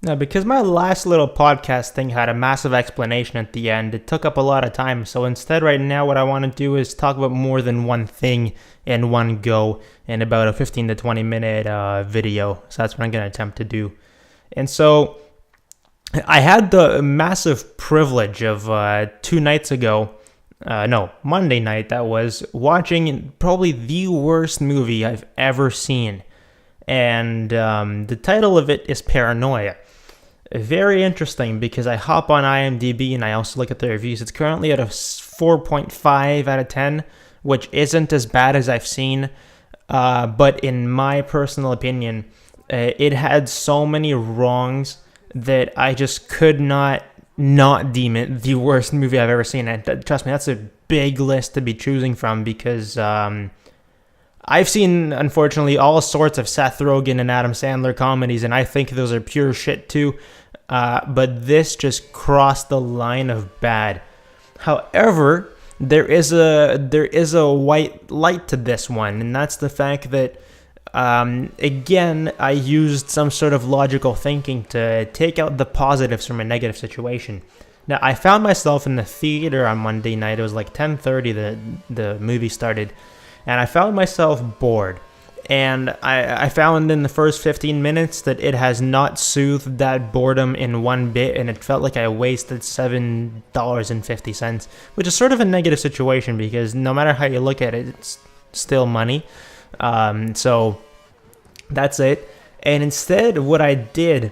Now, because my last little podcast thing had a massive explanation at the end, it took up a lot of time. So instead, right now, what I want to do is talk about more than one thing in one go in about a 15 to 20 minute video. So that's what I'm going to attempt to do. And so I had the massive privilege of 2 nights ago, Monday night, that was, watching probably the worst movie I've ever seen. And the title of it is Paranoia. Very interesting, because I hop on IMDb and I also look at the reviews. It's currently at a 4.5 out of 10, which isn't as bad as I've seen. But in my personal opinion, it had so many wrongs that I just could not deem it the worst movie I've ever seen. And trust me, that's a big list to be choosing from, because I've seen, unfortunately, all sorts of Seth Rogen and Adam Sandler comedies, and I think those are pure shit too. But this just crossed the line of bad. However, there is a white light to this one, and that's the fact that again, I used some sort of logical thinking to take out the positives from a negative situation. Now, I found myself in the theater on Monday night. It was like 10:30 the movie started. And I found myself bored. And I found in the first 15 minutes that it has not soothed that boredom in one bit. And it felt like I wasted $7.50, which is sort of a negative situation, because no matter how you look at it, it's still money. So that's it. And instead, what I did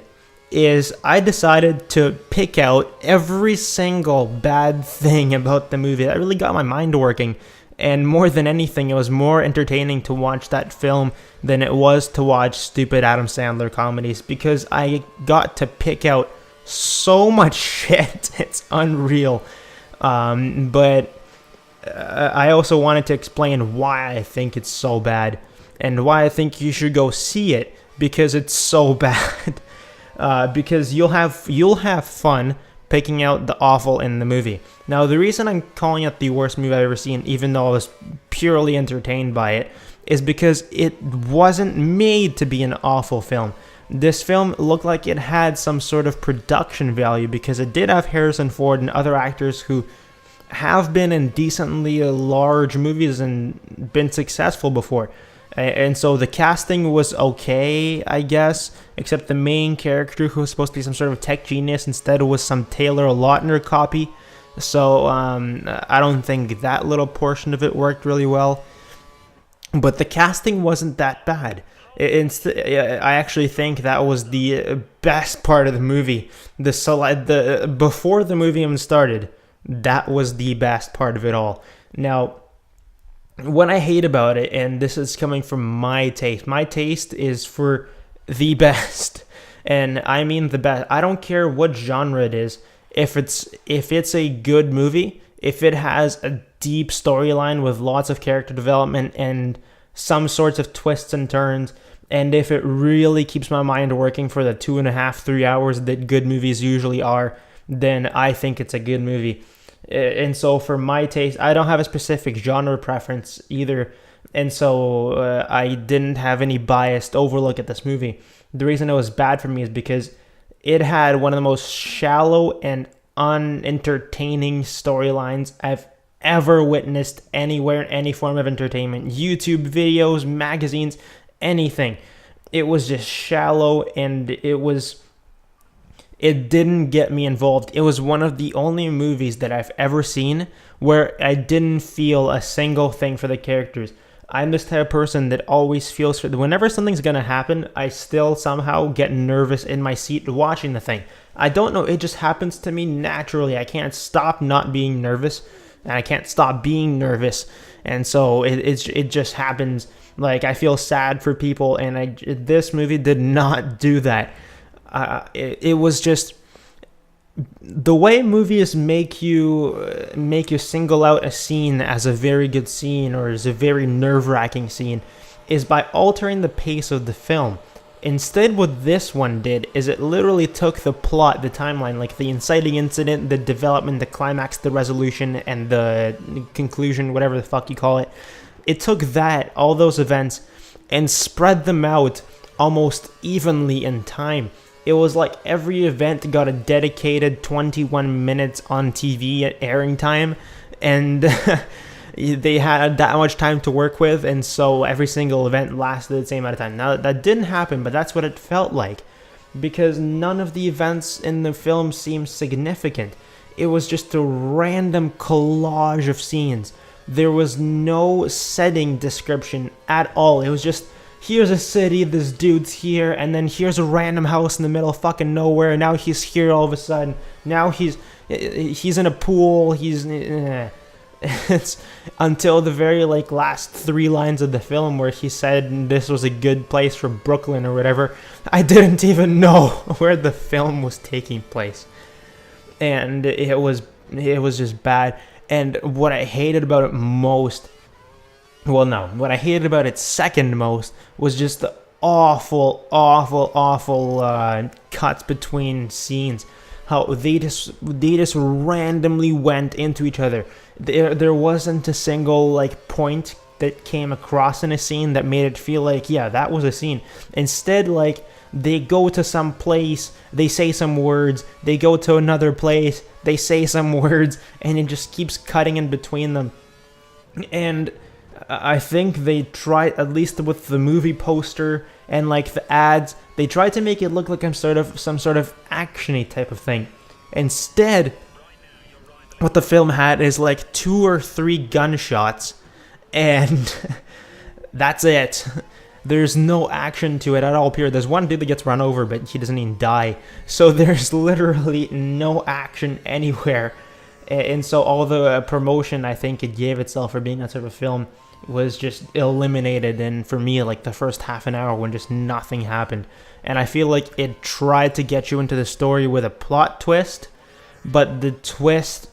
is I decided to pick out every single bad thing about the movie. That really got my mind working. And more than anything, it was more entertaining to watch that film than it was to watch stupid Adam Sandler comedies, because I got to pick out so much shit. It's unreal. But I also wanted to explain why I think it's so bad and why I think you should go see it, because it's so bad. Because you'll have fun picking out the awful in the movie. Now, the reason I'm calling it the worst movie I've ever seen, even though I was purely entertained by it, is because it wasn't made to be an awful film. This film looked like it had some sort of production value, because it did have Harrison Ford and other actors who have been in decently large movies and been successful before. And so the casting was okay, I guess, except the main character, who was supposed to be some sort of tech genius, instead was some Taylor Lautner copy. So I don't think that little portion of it worked really well. But the casting wasn't that bad. I actually think that was the best part of the movie. Before the movie even started, that was the best part of it all. Now, what I hate about it, and this is coming from my taste is for the best. And I mean the best. I don't care what genre it is. If it's a good movie, if it has a deep storyline with lots of character development and some sorts of twists and turns, and if it really keeps my mind working for the 2.5-3 hours that good movies usually are, then I think it's a good movie. And so for my taste, I don't have a specific genre preference either. And so I didn't have any biased overlook at this movie. The reason it was bad for me is because it had one of the most shallow and unentertaining storylines I've ever witnessed anywhere in any form of entertainment. YouTube videos, magazines, anything. It was just shallow, and it didn't get me involved. It was one of the only movies that I've ever seen where I didn't feel a single thing for the characters. I'm this type of person that always feels for... Whenever something's going to happen, I still somehow get nervous in my seat watching the thing. I don't know, it just happens to me naturally. I can't stop not being nervous, and I can't stop being nervous. And so it just happens. Like, I feel sad for people, and this movie did not do that. It was just the way movies make you single out a scene as a very good scene or as a very nerve-wracking scene is by altering the pace of the film. Instead, what this one did is it literally took the plot, the timeline, like the inciting incident, the development, the climax, the resolution, and the conclusion, whatever the fuck you call it. It took that, all those events, and spread them out almost evenly in time. It was like every event got a dedicated 21 minutes on TV at airing time, and they had that much time to work with, and so every single event lasted the same amount of time. Now, that didn't happen, but that's what it felt like, because none of the events in the film seemed significant. It was just a random collage of scenes. There was no setting description at all. It was just, here's a city, this dude's here, and then here's a random house in the middle of fucking nowhere, and now he's here all of a sudden. Now he's in a pool, it's until the very last 3 lines of the film where he said this was a good place for Brooklyn or whatever. I didn't even know where the film was taking place. And it was just bad. And what I hated about it most, what I hated about it second most was just the awful cuts between scenes. How they just randomly went into each other. There wasn't a single point that came across in a scene that made it feel like, yeah, that was a scene. Instead, they go to some place, they say some words, they go to another place, they say some words, and it just keeps cutting in between them. And I think they tried, at least with the movie poster and the ads, they tried to make it look like some sort of action-y type of thing. Instead, what the film had is 2 or 3 gunshots, and that's it. There's no action to it at all, period. There's one dude that gets run over, but he doesn't even die. So there's literally no action anywhere. And so all the promotion I think it gave itself for being that sort of film was just eliminated. And for me, the first half an hour when just nothing happened. And I feel like it tried to get you into the story with a plot twist, but the twist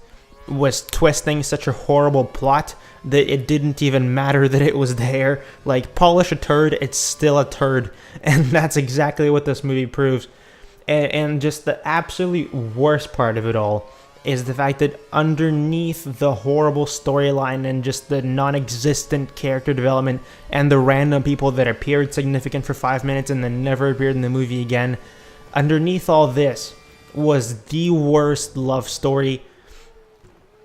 was twisting such a horrible plot that it didn't even matter that it was there. Polish a turd, it's still a turd. And that's exactly what this movie proves. And just the absolute worst part of it all is the fact that underneath the horrible storyline and just the non-existent character development and the random people that appeared significant for 5 minutes and then never appeared in the movie again, underneath all this was the worst love story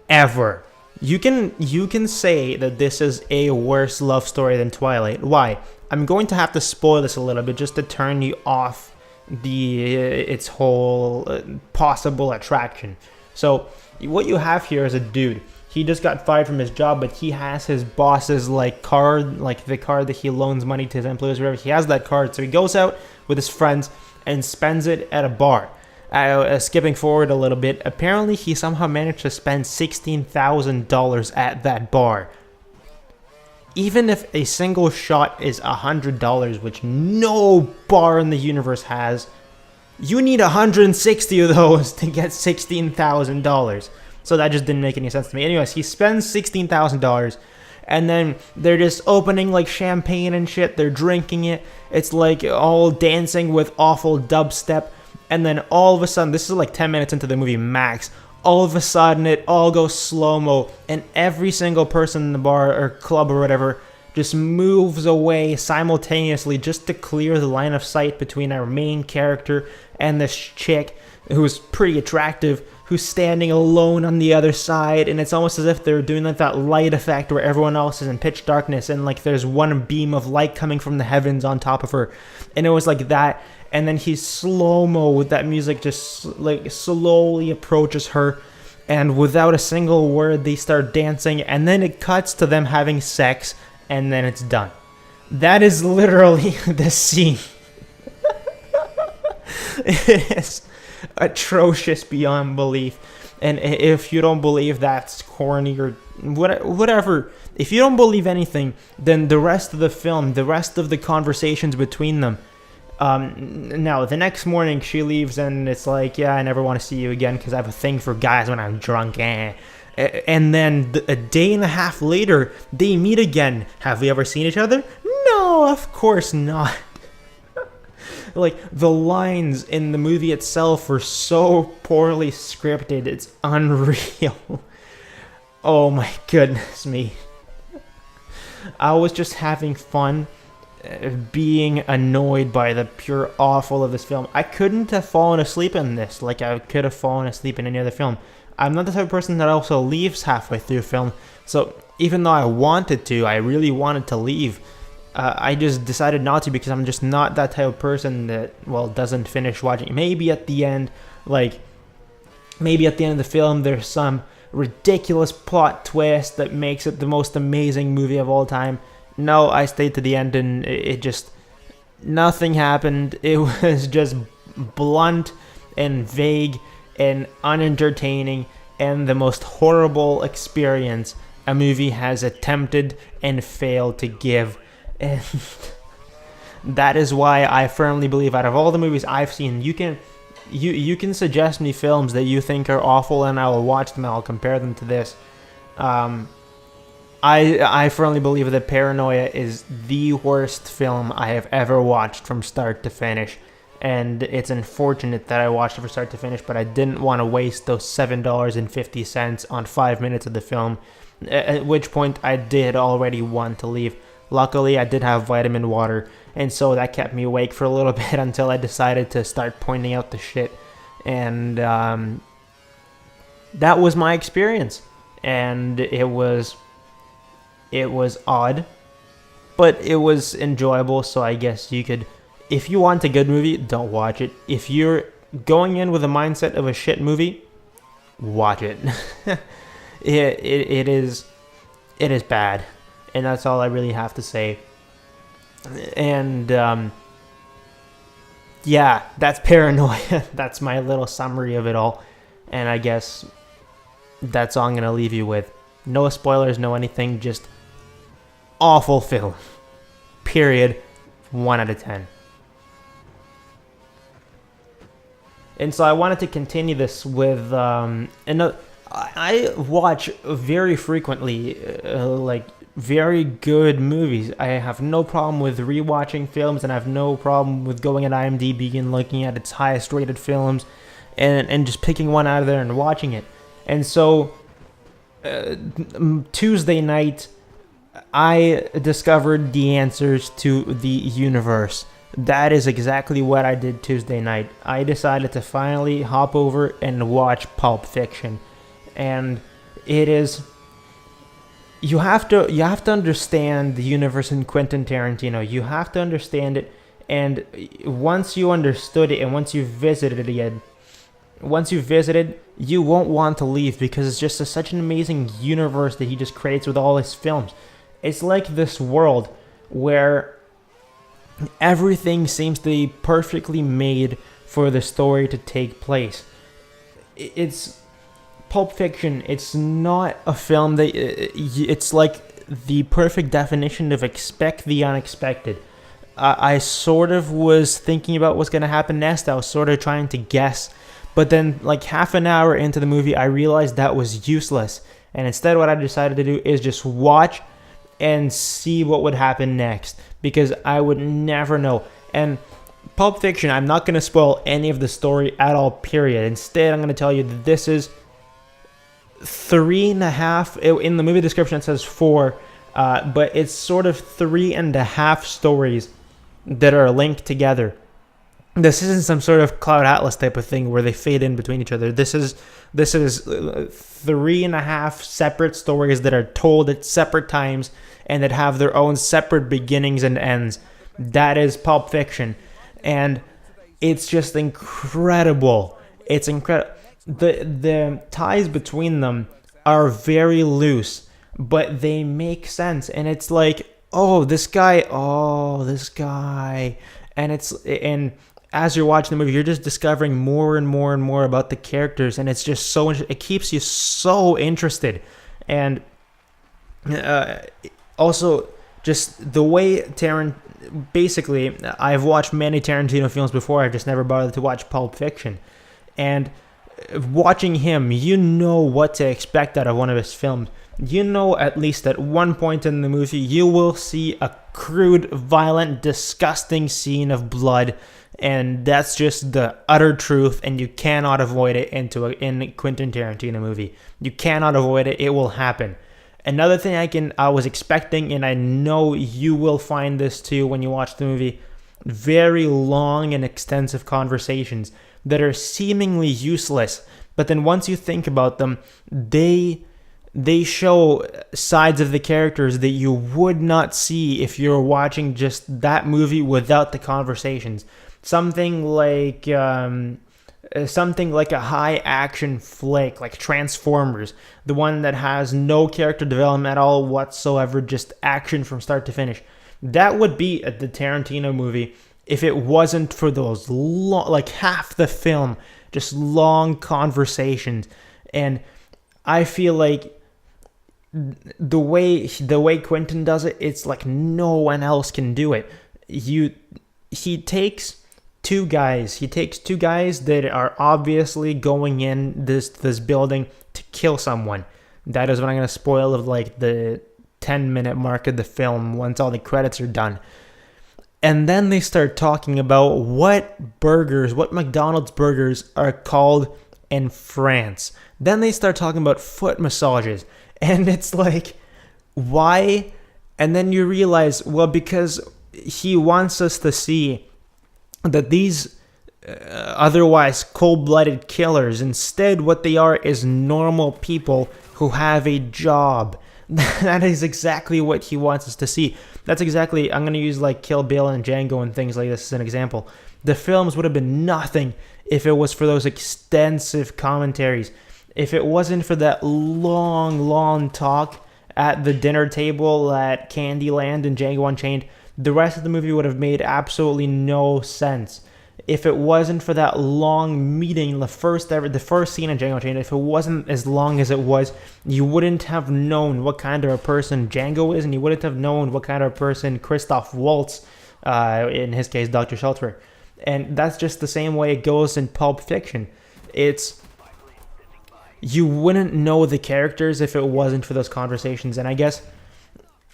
ever. You can say that this is a worse love story than Twilight. Why? I'm going to have to spoil this a little bit just to turn you off its whole possible attraction. So what you have here is a dude. He just got fired from his job, but he has his boss's card, the card that he loans money to his employees or whatever. He has that card, so he goes out with his friends and spends it at a bar. Skipping forward a little bit, apparently he somehow managed to spend $16,000 at that bar. Even if a single shot is $100, which no bar in the universe has, you need 160 of those to get $16,000. So that just didn't make any sense to me. Anyways, he spends $16,000, and then they're just opening champagne and shit. They're drinking it. It's all dancing with awful dubstep. And then all of a sudden, this is 10 minutes into the movie max, all of a sudden it all goes slow-mo, and every single person in the bar or club or whatever just moves away simultaneously just to clear the line of sight between our main character and this chick who's pretty attractive, who's standing alone on the other side, and it's almost as if they're doing that light effect where everyone else is in pitch darkness and there's one beam of light coming from the heavens on top of her, and it was like that. And then he slow-mo with that music just slowly approaches her, and without a single word they start dancing, and then it cuts to them having sex, and then it's done. That is literally the scene. It is atrocious beyond belief. And if you don't believe that's corny or whatever, if you don't believe anything, then the rest of the film, the rest of the conversations between them, now the next morning she leaves and it's yeah, I never want to see you again because I have a thing for guys when I'm drunk. And then a day and a half later they meet again. Have we ever seen each other? No, of course not. The lines in the movie itself were so poorly scripted, it's unreal. Oh my goodness me. I was just having fun being annoyed by the pure awful of this film. I couldn't have fallen asleep in this like I could have fallen asleep in any other film. I'm not the type of person that also leaves halfway through a film. So even though I wanted to, I really wanted to leave, I just decided not to because I'm just not that type of person that, well, doesn't finish watching. Maybe at the end of the film, there's some ridiculous plot twist that makes it the most amazing movie of all time. No, I stayed to the end and it just, nothing happened. It was just blunt and vague and unentertaining and the most horrible experience a movie has attempted and failed to give. And that is why I firmly believe out of all the movies I've seen, you can suggest me films that you think are awful and I will watch them and I'll compare them to this. I firmly believe that Paranoia is the worst film I have ever watched from start to finish. And it's unfortunate that I watched it from start to finish, but I didn't want to waste those $7.50 on 5 minutes of the film, at which point I did already want to leave. Luckily, I did have vitamin water, and so that kept me awake for a little bit until I decided to start pointing out the shit. And that was my experience. And it was odd, but it was enjoyable, so I guess you could... If you want a good movie, don't watch it. If you're going in with a mindset of a shit movie, watch it. It is bad, and that's all I really have to say. And yeah, that's Paranoia. That's my little summary of it all, and I guess that's all I'm gonna leave you with. No spoilers, no anything, just awful film. Period. 1 out of 10. And so I wanted to continue this with I watch very frequently like very good movies. I have no problem with rewatching films, and I have no problem with going at IMDb and looking at its highest rated films and just picking one out of there and watching it. And so Tuesday night I discovered the answers to the universe. That is exactly what I did Tuesday night. I decided to finally hop over and watch Pulp Fiction. And it is... You have to understand the universe in Quentin Tarantino. You have to understand it. And once you understood it and once you visited, you won't want to leave because it's just such an amazing universe that he just creates with all his films. It's like this world where everything seems to be perfectly made for the story to take place. It's Pulp Fiction. It's not a film that... It's like the perfect definition of expect the unexpected. I sort of was thinking about what's going to happen next. I was sort of trying to guess. But then, like half an hour into the movie, I realized that was useless. And instead, what I decided to do is just watch and see what would happen next, because I would never know. And Pulp Fiction, I'm not going to spoil any of the story at all, period. Instead, I'm going to tell you that this is 3.5, in the movie description it says 4, but it's sort of 3.5 stories that are linked together. This isn't some sort of Cloud Atlas type of thing where they fade in between each other. This is 3.5 separate stories that are told at separate times and that have their own separate beginnings and ends. That is Pulp Fiction. And it's just incredible. It's incredible. The ties between them are very loose, but they make sense. And it's like, this guy. And as you're watching the movie, you're just discovering more and more and more about the characters, and it's just so... It keeps you so interested. And also, just the way basically, I've watched many Tarantino films before, I've just never bothered to watch Pulp Fiction. And watching him, you know what to expect out of one of his films. You know at least at one point in the movie, you will see a crude, violent, disgusting scene of blood, and that's just the utter truth, and you cannot avoid it in a Quentin Tarantino movie. You cannot avoid it. It will happen. Another thing I was expecting, and I know you will find this too when you watch the movie, very long and extensive conversations that are seemingly useless, but then once you think about them, they show sides of the characters that you would not see if you're watching just that movie without the conversations. Something like a high action flick like Transformers, the one that has no character development at all whatsoever, just action from start to finish. That would be the Tarantino movie if it wasn't for those like half the film, just long conversations. And I feel like the way Quentin does it, it's like no one else can do it. He takes two guys that are obviously going in this building to kill someone. That is what I'm going to spoil of like the 10-minute mark of the film once all the credits are done. And then they start talking about what McDonald's burgers are called in France. Then they start talking about foot massages. And it's like, why? And then you realize, well, because he wants us to see that these otherwise cold-blooded killers, instead what they are is normal people who have a job. That is exactly what he wants us to see. That's exactly, I'm going to use like Kill Bill and Django and things like this as an example. The films would have been nothing if it was for those extensive commentaries. If it wasn't for that long talk at the dinner table at Candyland and Django Unchained, the rest of the movie would have made absolutely no sense. If it wasn't for that long meeting, the first scene in Django Unchained, if it wasn't as long as it was, you wouldn't have known what kind of a person Django is, and you wouldn't have known what kind of a person Christoph Waltz, in his case, Dr. Schultzer. And that's just the same way it goes in Pulp Fiction. You wouldn't know the characters if it wasn't for those conversations. And I guess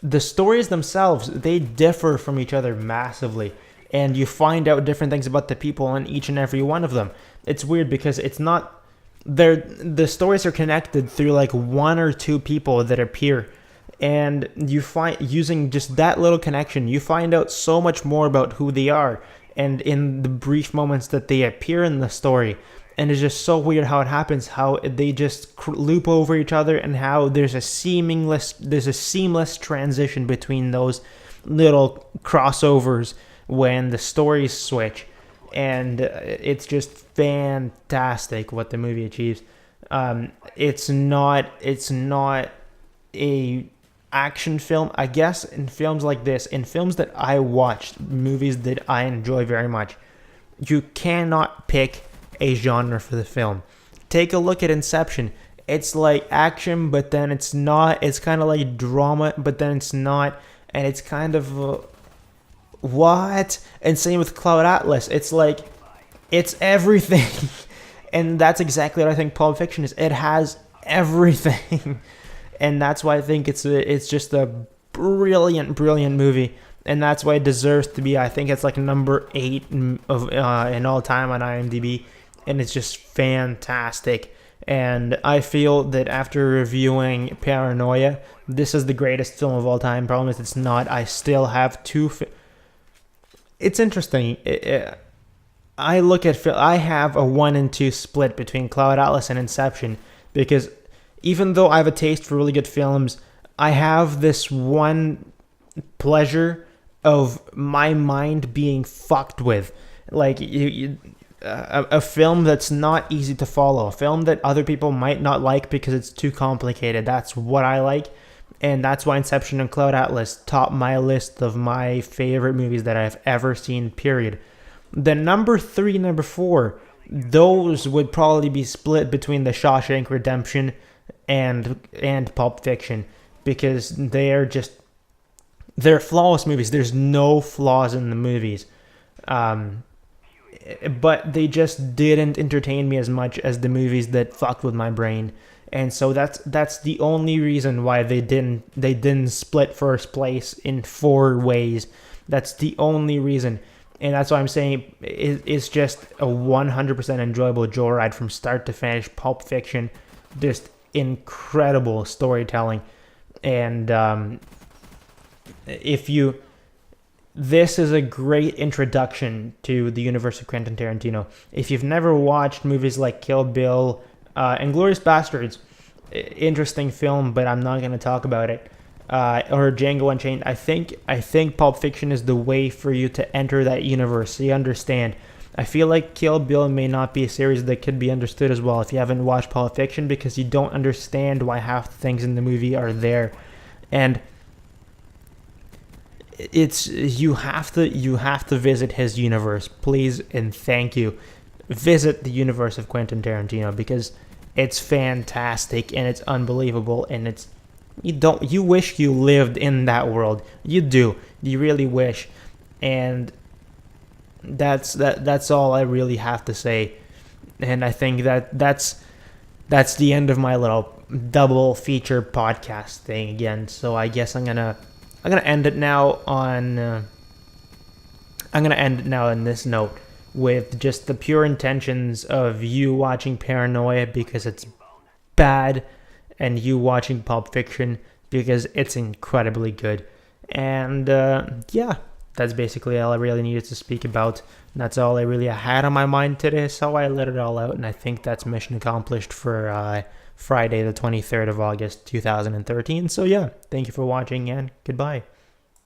the stories themselves, they differ from each other massively. And you find out different things about the people in each and every one of them. It's weird because it's not... The stories are connected through like one or two people that appear. And you find, using just that little connection, you find out so much more about who they are. And in the brief moments that they appear in the story. And it's just so weird how it happens, how they just loop over each other, and how there's a seamless transition between those little crossovers when the stories switch. And it's just fantastic what the movie achieves. It's not a action film. I guess in films like this, in films that I watch, movies that I enjoy very much, you cannot pick a genre for the film. Take a look at Inception. It's like action, but then it's not. It's kind of like drama, but then it's not. And it's kind of what? And same with Cloud Atlas. It's like it's everything. And that's exactly what I think Pulp Fiction is. It has everything. And that's why I think it's just a brilliant movie. And that's why it deserves to be, I think it's like number 8 in all time on IMDb. And it's just fantastic. And I feel that after reviewing Paranoia, this is the greatest film of all time. Problem is it's not. I still have it's interesting. I have a 1 and 2 split between Cloud Atlas and Inception, because even though I have a taste for really good films, I have this one pleasure of my mind being fucked with. Like a film that's not easy to follow, a film that other people might not like because it's too complicated. That's what I like, and that's why Inception and Cloud Atlas top my list of my favorite movies that I've ever seen, period. The number 3, number 4, those would probably be split between The Shawshank Redemption and Pulp Fiction, because they're flawless movies. There's no flaws in the movies. But they just didn't entertain me as much as the movies that fucked with my brain. And so that's the only reason why they didn't split first place in 4 ways. That's the only reason. And that's why I'm saying it's just a 100% enjoyable joyride from start to finish. Pulp Fiction, just incredible storytelling. And this is a great introduction to the universe of Quentin Tarantino. If you've never watched movies like Kill Bill, Inglourious Bastards, interesting film, but I'm not going to talk about it. Or Django Unchained. I think Pulp Fiction is the way for you to enter that universe, so you understand. I feel like Kill Bill may not be a series that could be understood as well if you haven't watched Pulp Fiction, because you don't understand why half the things in the movie are there, and you have to visit his universe, please and thank you. Visit the universe of Quentin Tarantino, because it's fantastic and it's unbelievable, and you wish you lived in that world. You do. You really wish. And that's all I really have to say. And I think that's the end of my little double feature podcast thing again. So I guess I'm gonna end it now on this note, with just the pure intentions of you watching Paranoia because it's bad, and you watching Pulp Fiction because it's incredibly good. And yeah, that's basically all I really needed to speak about. And that's all I really had on my mind today, so I let it all out, and I think that's mission accomplished for Friday the 23rd of August 2013. So yeah, thank you for watching, and goodbye.